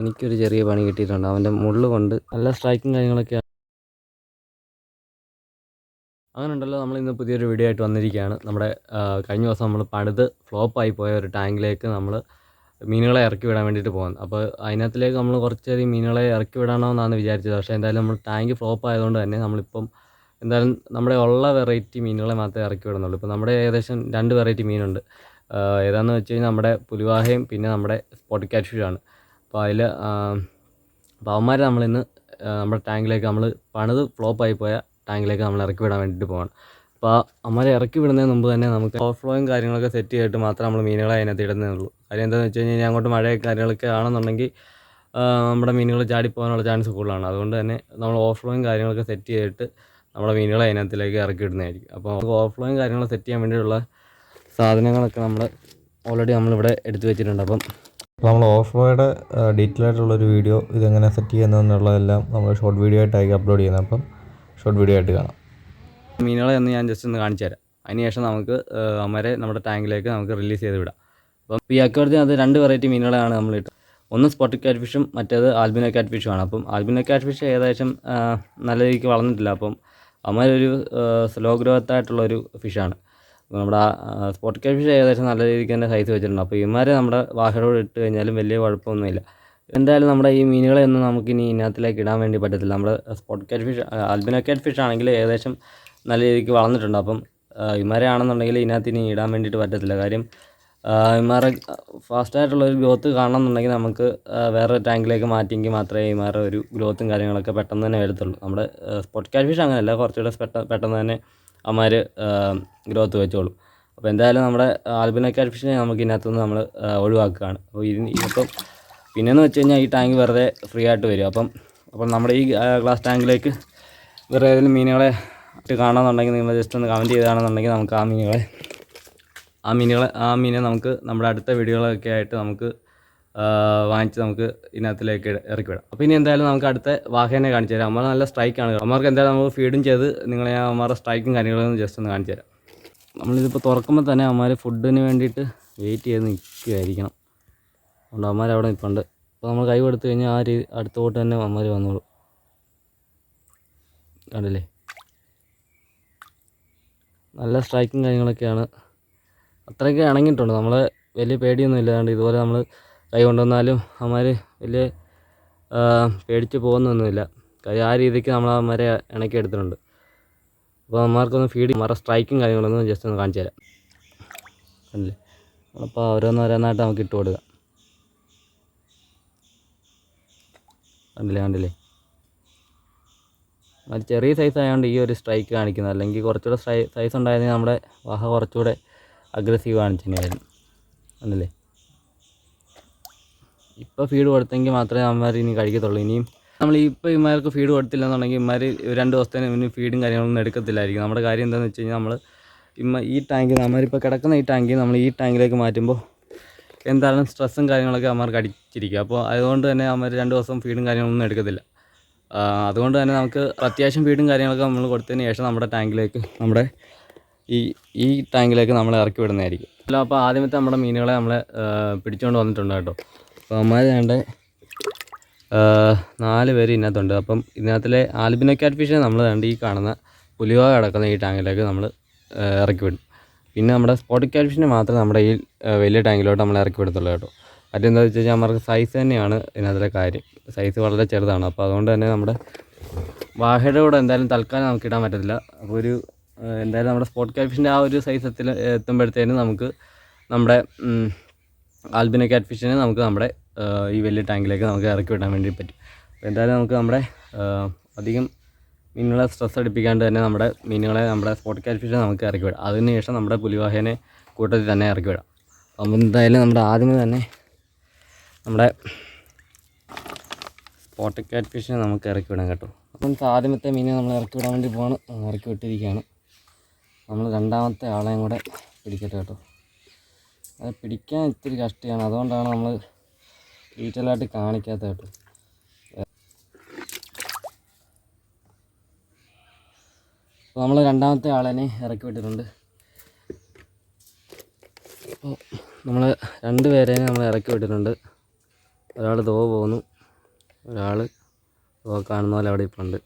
എനിക്കൊരു ചെറിയ പണി കിട്ടിയിട്ടുണ്ട്. അവൻ്റെ മുള്ള് കൊണ്ട് നല്ല സ്ട്രൈക്കും കാര്യങ്ങളൊക്കെയാണ്. അങ്ങനെ ഉണ്ടല്ലോ, നമ്മളിന്ന് പുതിയൊരു വീഡിയോ ആയിട്ട് വന്നിരിക്കുകയാണ്. നമ്മുടെ കഴിഞ്ഞ ദിവസം നമ്മൾ പണിത് ഫ്ലോപ്പായി പോയ ഒരു ടാങ്കിലേക്ക് നമ്മൾ മീനുകളെ ഇറക്കി വിടാൻ വേണ്ടിയിട്ട് പോകുന്നത്. അപ്പോൾ അതിനകത്തിലേക്ക് നമ്മൾ കുറച്ചധികം മീനുകളെ ഇറക്കി വിടണമെന്നാണ് വിചാരിച്ചത്. പക്ഷേ എന്തായാലും നമ്മൾ ടാങ്ക് ഫ്ലോപ്പ് ആയതുകൊണ്ട് തന്നെ നമ്മളിപ്പം എന്തായാലും നമ്മുടെ ഉള്ള വെറൈറ്റി മീനുകളെ മാത്രമേ ഇറക്കി വിടുന്നുള്ളൂ. ഇപ്പോൾ നമ്മുടെ ഏകദേശം 2 വെറൈറ്റി മീനുണ്ട്. ഏതാണെന്ന് വെച്ച് കഴിഞ്ഞാൽ നമ്മുടെ പുലിവാഹയും പിന്നെ നമ്മുടെ സ്പോട്ട് ക്യാറ്റ് ഫിഷാണ്. അപ്പോൾ അതിൽ അപ്പോൾ അവന്മാരെ നമ്മളിന്ന് നമ്മുടെ ടാങ്കിലേക്ക് നമ്മൾ പണിത് ഫ്ലോപ്പായി പോയ ടാങ്കിലേക്ക് നമ്മൾ ഇറക്കി വിടാൻ വേണ്ടിയിട്ട് പോകണം. അപ്പോൾ അവന്മാരെ ഇറക്കി വിടുന്നതിന് മുമ്പ് തന്നെ നമുക്ക് ഓവർഫ്ലോയും കാര്യങ്ങളൊക്കെ സെറ്റ് ചെയ്തിട്ട് മാത്രമേ നമ്മൾ മീനുകളെ അതിനകത്ത് ഇടുന്നേ ഉള്ളൂ. കാര്യം എന്താണെന്ന് വെച്ച് കഴിഞ്ഞാൽ അങ്ങോട്ട് മഴയൊക്കെ കാര്യങ്ങളൊക്കെ ആണെന്നുണ്ടെങ്കിൽ നമ്മുടെ മീനുകൾ ചാടിപ്പോകാനുള്ള ചാൻസ് കൂടുതലാണ്. അതുകൊണ്ട് തന്നെ നമ്മൾ ഓവർഫ്ലോയും കാര്യങ്ങളൊക്കെ സെറ്റ് ചെയ്തിട്ട് നമ്മുടെ മീനുകളെ അതിനകത്തിലേക്ക് ഇറക്കി ഇടുന്നതായിരിക്കും. അപ്പോൾ നമുക്ക് ഓവർഫ്ലോയും കാര്യങ്ങളും സെറ്റ് ചെയ്യാൻ വേണ്ടിയിട്ടുള്ള സാധനങ്ങളൊക്കെ നമ്മൾ ഓൾറെഡി നമ്മളിവിടെ എടുത്തു വെച്ചിട്ടുണ്ട്. അപ്പോൾ നമ്മൾ ഓവർഫ്ലോയുടെ ഡീറ്റെയിൽ ആയിട്ടുള്ളൊരു വീഡിയോ ഇതെങ്ങനെ സെറ്റ് ചെയ്യുന്നതെന്നുള്ളതെല്ലാം നമ്മൾ ഷോർട്ട് വീഡിയോ ആയിട്ടായിരിക്കും അപ്ലോഡ് ചെയ്യുന്നത്. അപ്പം ഷോർട്ട് വീഡിയോ ആയിട്ട് കാണാം. മീനുകളെ ഒന്ന് ഞാൻ ജസ്റ്റ് ഒന്ന് കാണിച്ചു തരാം. അതിനുശേഷം നമുക്ക് അവന്മാരെ നമ്മുടെ ടാങ്കിലേക്ക് നമുക്ക് റിലീസ് ചെയ്ത് വിടാം. അപ്പം ഈ അക്വേറിയത്തിൽ അത് 2 വെറൈറ്റി മീനുകളാണ് നമ്മൾ ഇട്ടത്. ഒന്ന് സ്പോട്ട് ക്യാറ്റ് ഫിഷും മറ്റേത് ആൽബിനോ ക്യാറ്റ് ഫിഷുമാണ്. അപ്പം ആൽബിനോ ക്യാറ്റ് ഫിഷ് ഏകദേശം നല്ല രീതിക്ക് വളർന്നിട്ടില്ല. അപ്പം അവന്മാരൊരു സ്ലോ ഗ്രോത്ത് ആയിട്ടുള്ളൊരു ഫിഷാണ്. നമ്മുടെ സ്പോട്ട് ക്യാറ്റ് ഫിഷ് ഏകദേശം നല്ല രീതിക്ക് തന്നെ സൈസ് വെച്ചിട്ടുണ്ട്. അപ്പോൾ ഇവന്മാരെ നമ്മുടെ വാഹയോട് ഇട്ട് കഴിഞ്ഞാലും വലിയ കുഴപ്പമൊന്നുമില്ല. എന്തായാലും നമ്മുടെ ഈ മീനുകളെ ഒന്നും നമുക്കിനി ഇതിനകത്തിലേക്ക് ഇടാൻ വേണ്ടി പറ്റത്തില്ല. നമ്മുടെ spot cat fish albino cat fish ആണെങ്കിൽ ഏകദേശം നല്ല രീതിക്ക് വളർന്നിട്ടുണ്ട്. അപ്പം ഇവന്മാരെ ആണെന്നുണ്ടെങ്കിൽ ഇതിനകത്ത് ഇനി ഇടാൻ വേണ്ടിയിട്ട് പറ്റത്തില്ല. കാര്യം ഇവന്മാരെ ഫാസ്റ്റായിട്ടുള്ളൊരു ഗ്രോത്ത് കാണണമെന്നുണ്ടെങ്കിൽ നമുക്ക് വേറെ ടാങ്കിലേക്ക് മാറ്റിയെങ്കിൽ മാത്രമേ ഇവന്മാരുടെ ഒരു ഗ്രോത്തും കാര്യങ്ങളൊക്കെ പെട്ടെന്ന് തന്നെ വരത്തുള്ളൂ. നമ്മുടെ സ്പോട്ട് ക്യാറ്റ് ഫിഷ് അങ്ങനെയല്ല, കുറച്ചുകൂടെ പെട്ടെന്ന് തന്നെ അവന്മാർ ഗ്രോത്ത് വെച്ചോളും. അപ്പോൾ എന്തായാലും നമ്മുടെ ആൽബിനോ ക്യാറ്റ് ഫിഷിനെ നമുക്ക് ഇതിനകത്തുനിന്ന് നമ്മൾ ഒഴിവാക്കുകയാണ്. അപ്പോൾ ഇതിപ്പം പിന്നെയെന്ന് വെച്ച് കഴിഞ്ഞാൽ ഈ ടാങ്ക് വെറുതെ ഫ്രീ ആയിട്ട് വരും. അപ്പം നമ്മുടെ ഈ ഗ്ലാസ് ടാങ്കിലേക്ക് വേറെ ഏതെങ്കിലും മീനുകളെ ഇട്ട് കാണണമെന്നുണ്ടെങ്കിൽ നിങ്ങൾ ജസ്റ്റ് ഒന്ന് കമൻറ്റ് ചെയ്താണെന്നുണ്ടെങ്കിൽ നമുക്ക് ആ മീനെ നമുക്ക് നമ്മുടെ അടുത്ത വീഡിയോകളൊക്കെ ആയിട്ട് നമുക്ക് വാങ്ങിച്ച് നമുക്ക് ഇതിനകത്തിലേക്ക് ഇറക്കി വിടാം. അപ്പോൾ ഇനി എന്തായാലും നമുക്ക് അടുത്ത വാഹേനെ കാണിച്ചു തരാം. അമ്മ നല്ല സ്ട്രൈക്കാണ്. അമ്മമാർക്ക് എന്തായാലും നമുക്ക് ഫീഡും ചെയ്ത് നിങ്ങളെ അമ്മമാരുടെ സ്ട്രൈക്കും കാര്യങ്ങളൊന്നും ജസ്റ്റ് ഒന്ന് കാണിച്ചു തരാം. നമ്മളിതിപ്പോൾ തുറക്കുമ്പോൾ തന്നെ അമ്മമാർ ഫുഡിന് വേണ്ടിയിട്ട് വെയിറ്റ് ചെയ്ത് നിൽക്കുകയായിരിക്കണം. അതുകൊണ്ട് അമ്മമാർ അവിടെ നിൽപ്പുണ്ട്. അപ്പോൾ നമ്മൾ കൈ കൊടുത്തു കഴിഞ്ഞാൽ അടുത്തോട്ട് തന്നെ അമ്മമാർ വന്നോളൂ. കണ്ടില്ലേ, നല്ല സ്ട്രൈക്കും കാര്യങ്ങളൊക്കെയാണ്. അത്രയൊക്കെ ഇണങ്ങിയിട്ടുണ്ട്. നമ്മൾ വലിയ പേടിയൊന്നും ഇല്ലാണ്ട് ഇതുപോലെ നമ്മൾ കൈ കൊണ്ടുവന്നാലും അമ്മമാർ വലിയ പേടിച്ച് പോകുന്നൊന്നുമില്ല. കാര്യം ആ രീതിക്ക് നമ്മൾ അമ്മമാരെ ഇണക്കി എടുത്തിട്ടുണ്ട്. അപ്പോൾ അമ്മമാർക്കൊന്ന് ഫീഡ് അമ്മമാരുടെ സ്ട്രൈക്കും കാര്യങ്ങളൊന്നും ജസ്റ്റ് ഒന്ന് കാണിച്ചു തരാം. കണ്ടില്ലേ, അപ്പോൾ ഓരോന്നോരോന്നായിട്ട് നമുക്ക് ഇട്ട് കൊടുക്കാം. കണ്ടില്ലേ അത് ചെറിയ സൈസ് ആയതുകൊണ്ട് ഈ ഒരു സ്ട്രൈക്ക് കാണിക്കുന്നത്. അല്ലെങ്കിൽ കുറച്ചുകൂടെ സൈസ് ഉണ്ടായിരുന്നെങ്കിൽ നമ്മുടെ വാഹ കുറച്ചുകൂടെ അഗ്രസീവ് കാണിച്ചിട്ടുണ്ടായിരുന്നു. കണ്ടില്ലേ, ഇപ്പോൾ ഫീഡ് കൊടുത്തെങ്കിൽ മാത്രമേ അമ്മമാർ ഇനി കഴിക്കത്തുള്ളൂ. ഇനിയും നമ്മൾ ഇപ്പോൾ ഇവന്മാർക്ക് ഫീഡ് കൊടുത്തില്ലെന്നുണ്ടെങ്കിൽ ഇവന്മാർ 2 ദിവസത്തേന് ഇനി ഫീഡും കാര്യങ്ങളൊന്നും എടുക്കത്തില്ലായിരിക്കും. നമ്മുടെ കാര്യം എന്താണെന്ന് വെച്ച് കഴിഞ്ഞാൽ നമ്മൾ ഈ ടാങ്കിൽ നമ്മളിപ്പോൾ കിടക്കുന്ന ഈ ടാങ്കിൽ നമ്മൾ ഈ ടാങ്കിലേക്ക് മാറ്റുമ്പോൾ എന്തായാലും സ്ട്രെസ്സും കാര്യങ്ങളൊക്കെ അമ്മമാർക്ക് അടിച്ചിരിക്കും. അപ്പോൾ അതുകൊണ്ട് തന്നെ അമ്മമാർ 2 ദിവസം ഫീഡും കാര്യങ്ങളൊന്നും എടുക്കത്തില്ല. അതുകൊണ്ട് തന്നെ നമുക്ക് അത്യാവശ്യം ഫീഡും കാര്യങ്ങളൊക്കെ നമ്മൾ കൊടുത്തതിന് ശേഷം നമ്മുടെ ടാങ്കിലേക്ക് ഈ ടാങ്കിലേക്ക് നമ്മൾ ഇറക്കി വിടുന്നതായിരിക്കും. അപ്പോൾ ആദ്യമത്തെ നമ്മുടെ മീനുകളെ നമ്മളെ പിടിച്ചുകൊണ്ട് വന്നിട്ടുണ്ട് കേട്ടോ. അപ്പോൾ അമ്മമാർ വേണ്ട 4 പേര് ഇതിനകത്തുണ്ട്. അപ്പം ഇതിനകത്തിലെ ആൽബിനോ ക്യാറ്റ് ഫിഷിനെ നമ്മൾ വേണ്ട ഈ കാണുന്ന പുലിവാഹ കിടക്കുന്ന ഈ ടാങ്കിലേക്ക് നമ്മൾ ഇറക്കി വിടും. പിന്നെ നമ്മുടെ സ്പോട്ട് ക്യാറ്റ് ഫിഷിനെ മാത്രമേ നമ്മുടെ ഈ വലിയ ടാങ്കിലോട്ട് നമ്മൾ ഇറക്കി വിടത്തുള്ളൂ കേട്ടോ. മറ്റെന്താണെന്ന് വെച്ച് കഴിഞ്ഞാൽ അവർക്ക് സൈസ് തന്നെയാണ് ഇതിനകത്തിലെ കാര്യം. സൈസ് വളരെ ചെറുതാണ്. അപ്പോൾ അതുകൊണ്ട് തന്നെ നമ്മുടെ വാഹയുടെ കൂടെ എന്തായാലും തൽക്കാലം നമുക്ക് ഇടാൻ പറ്റത്തില്ല. അപ്പോൾ എന്തായാലും നമ്മുടെ സ്പോട്ട് ക്യാറ്റ് ഫിഷിൻ്റെ ആ ഒരു സൈസ് എത്തുമ്പോഴത്തേനും നമുക്ക് നമ്മുടെ ആൽബിനോ ക്യാറ്റ് ഫിഷിനെ നമുക്ക് നമ്മുടെ ഈ വലിയ ടാങ്കിലേക്ക് നമുക്ക് ഇറക്കി വിടാൻ വേണ്ടി പറ്റും. അപ്പോൾ എന്തായാലും നമുക്ക് നമ്മുടെ അധികം മീനുകളെ സ്ട്രെസ് അടിപ്പിക്കാണ്ട് തന്നെ നമ്മുടെ സ്പോട്ട് ക്യാറ്റ് ഫിഷിനെ നമുക്ക് ഇറക്കി വിടാം. അതിനുശേഷം നമ്മുടെ പുലിവാഹേനെ കൂട്ടത്തിൽ തന്നെ ഇറക്കി വിടാം. അപ്പം എന്തായാലും നമ്മുടെ ആദ്യമേ തന്നെ നമ്മുടെ സ്പോട്ട് ക്യാറ്റ് ഫിഷിനെ നമുക്ക് ഇറക്കി വിടാം കേട്ടോ. അപ്പം ആദ്യമത്തെ മീനെ നമ്മൾ ഇറക്കി വിടാൻ വേണ്ടി പോവാണ്. ഇറക്കി വിട്ടിരിക്കുകയാണ്. നമ്മൾ രണ്ടാമത്തെ ആളെയും കൂടെ പിടിക്കട്ടെ കേട്ടോ. അത് പിടിക്കാൻ ഇത്തിരി കഷ്ടിയാണ്. അതുകൊണ്ടാണ് നമ്മൾ ഡീറ്റെയിലായിട്ട് കാണിക്കാത്തത് കേട്ടോ. അപ്പോൾ നമ്മൾ രണ്ടാമത്തെ ആളെന്നെ ഇറക്കി വിട്ടിട്ടുണ്ട്. അപ്പോൾ നമ്മൾ 2 പേരെ നമ്മൾ ഇറക്കി വിട്ടിട്ടുണ്ട്. ഒരാൾ പോകുന്നു. ഒരാൾ കാണുന്ന പോലെ അവിടെ ഇപ്പോൾ ഉണ്ട്.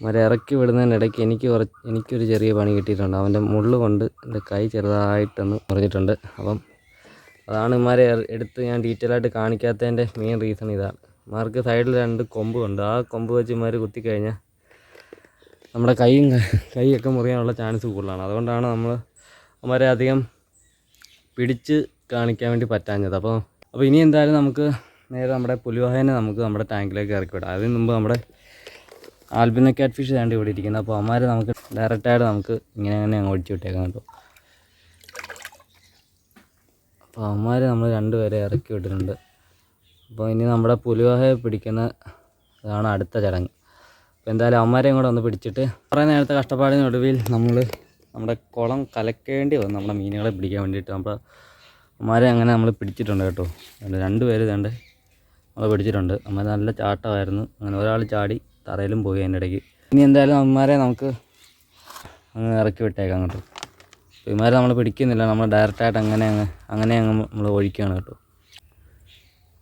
മരം ഇറക്കി വിടുന്നതിനിടയ്ക്ക് എനിക്കൊരു ചെറിയ പണി കിട്ടിയിട്ടുണ്ട്. അവൻ്റെ മുള്ള് കൊണ്ട് എൻ്റെ കൈ ചെറുതായിട്ടൊന്ന് മുറിഞ്ഞിട്ടുണ്ട്. അപ്പം അതാണ് ഇമാരെ എടുത്ത് ഞാൻ ഡീറ്റെയിൽ ആയിട്ട് കാണിക്കാത്തതിൻ്റെ മെയിൻ റീസൺ ഇതാണ്. ഇമാർക്ക് സൈഡിൽ 2 കൊമ്പുണ്ട്. ആ കൊമ്പ് വെച്ച് ഇമാർ കുത്തിക്കഴിഞ്ഞാൽ നമ്മുടെ കൈയൊക്കെ മുറിയാനുള്ള ചാൻസ് കൂടുതലാണ്. അതുകൊണ്ടാണ് നമ്മൾ അവരെ അധികം പിടിച്ച് കാണിക്കാൻ വേണ്ടി പറ്റാഞ്ഞത്. അപ്പോൾ ഇനി എന്തായാലും നമുക്ക് നേരെ നമ്മുടെ പുലിവാഹനെ നമുക്ക് നമ്മുടെ ടാങ്കിലേക്ക് ഇറക്കി വിടാം. അതിന് മുമ്പ് നമ്മുടെ ആൽബിനോ ക്യാറ്റ് ഫിഷ് വേണ്ടി ഇവിടെ ഇരിക്കുന്നത്. അപ്പോൾ അവന്മാരെ നമുക്ക് ഡയറക്റ്റായിട്ട് നമുക്ക് ഇങ്ങനെ അങ്ങ് ഒഴിച്ചു വിട്ടേക്കാം കേട്ടോ. അപ്പോൾ അവന്മാരെ നമ്മൾ 2 പേരെ ഇറക്കി വിട്ടിട്ടുണ്ട്. അപ്പോൾ ഇനി നമ്മുടെ പുലിവാഹയെ പിടിക്കുന്ന ഇതാണ് അടുത്ത ചടങ്ങ്. അപ്പോൾ എന്തായാലും അവന്മാരെയും കൂടെ ഒന്ന് പിടിച്ചിട്ട് കുറേ നേരത്തെ കഷ്ടപ്പാടിനൊടുവിൽ നമ്മുടെ കുളം കലക്കേണ്ടി വന്നു നമ്മുടെ മീനുകളെ പിടിക്കാൻ വേണ്ടിയിട്ട്. അപ്പോൾ അവന്മാരെ അങ്ങനെ നമ്മൾ പിടിച്ചിട്ടുണ്ട് കേട്ടോ. 2 പേര് നമ്മൾ പിടിച്ചിട്ടുണ്ട്. അവന്മാർ നല്ല ചാട്ടമായിരുന്നു. അങ്ങനെ ഒരാൾ ചാടി തറയിലും പോയി അതിൻ്റെ ഇടയ്ക്ക്. ഇനി എന്തായാലും അവന്മാരെ നമുക്ക് അങ്ങ് ഇറക്കി വിട്ടേക്കാം കേട്ടോ. അപ്പോൾ ഇവന്മാരെ നമ്മൾ പിടിക്കുന്നില്ല, നമ്മൾ ഡയറക്റ്റായിട്ട് അങ്ങനെ നമ്മൾ ഒഴിക്കുകയാണ് കേട്ടോ.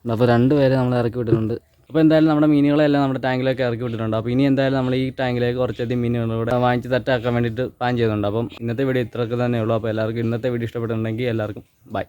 അപ്പോൾ 2 പേരെ നമ്മൾ ഇറക്കി വിട്ടിട്ടുണ്ട്. അപ്പോൾ എന്തായാലും നമ്മുടെ മീനുകളെല്ലാം നമ്മുടെ ടാങ്കിലേക്ക് ഇറക്കി വിട്ടിട്ടുണ്ട്. അപ്പോൾ ഇനി എന്തായാലും നമ്മൾ ഈ ടാങ്കിലേക്ക് കുറച്ചധികം മീനുകളൂടെ വാങ്ങിച്ച് തട്ടാക്കാൻ വേണ്ടിയിട്ട് പ്ലാൻ ചെയ്യുന്നുണ്ട്. അപ്പം ഇന്നത്തെ വീഡിയോ ഇത്രയൊക്കെ തന്നെ ഉള്ളൂ. അപ്പോൾ എല്ലാവർക്കും ഇന്നത്തെ വീഡിയോ ഇഷ്ടപ്പെട്ടിട്ടുണ്ടെങ്കിൽ എല്ലാവർക്കും ബൈ.